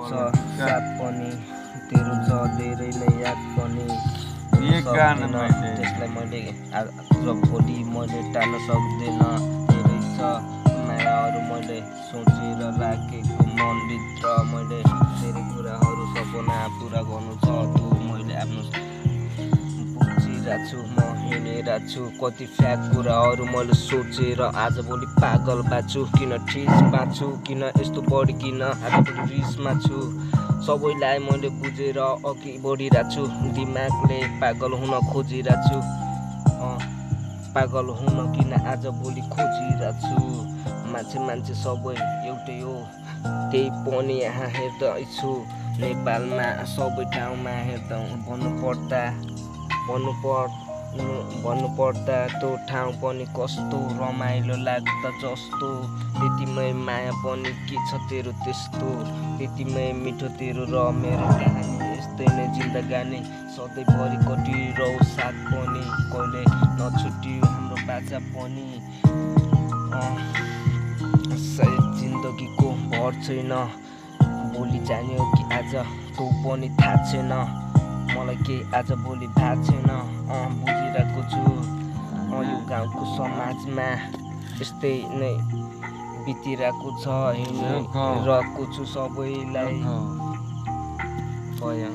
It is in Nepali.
छ साथ पनि तेरो छ धेरै नै याद पनि त्यसलाई मैले आज भोलि मैले टाल्न सक्दैन धेरै छ मायाहरू मैले सोचेर राखेको मनभित्र मैले धेरै कुराहरू सपना पुरा गर्नु छ तँ मैले आफ्नो बुझिरहेको छु म हिँडिरहेको छु कति फ्याक कुराहरू मैले सोचेर आजभोलि पागल बाँच्छु किन ठिस बाँच्छु किन यस्तो बढी किन आजभोलि रिसमा छु सबैलाई मैले बुझेर अघि बढिरहेको छु दिमागले पागल हुन खोजिरहेको छु पागल हुन किन आजभोलि खोजिरहेको छु मान्छे सबै एउटै हो त्यही पनि यहाँ हेर्दैछु नेपालमा सबै ठाउँमा हेर्दा भन्नुपर्दा त्यो ठाउँ पनि कस्तो रमाइलो लाग्दा जस्तो त्यतिमै माया पनि के छ तेरो त्यस्तो त्यतिमै मिठो तेरो र मेरो कहानी यस्तै नै जिन्दगानी सधैँभरि कटिरहु साथ पनि कहिले नछुट्टियो हाम्रो बाचा पनि सायद जिन्दगीको भर छैन भोलि जाने हो कि आज तँ पनि थाहा छैन मलाई केही आज भोलि थाहा छैन बुझिरहेको छु यो गाउँको समाजमा यस्तै नै बितिरहेको छ हिँडिरहेको छु सबैलाई भयो।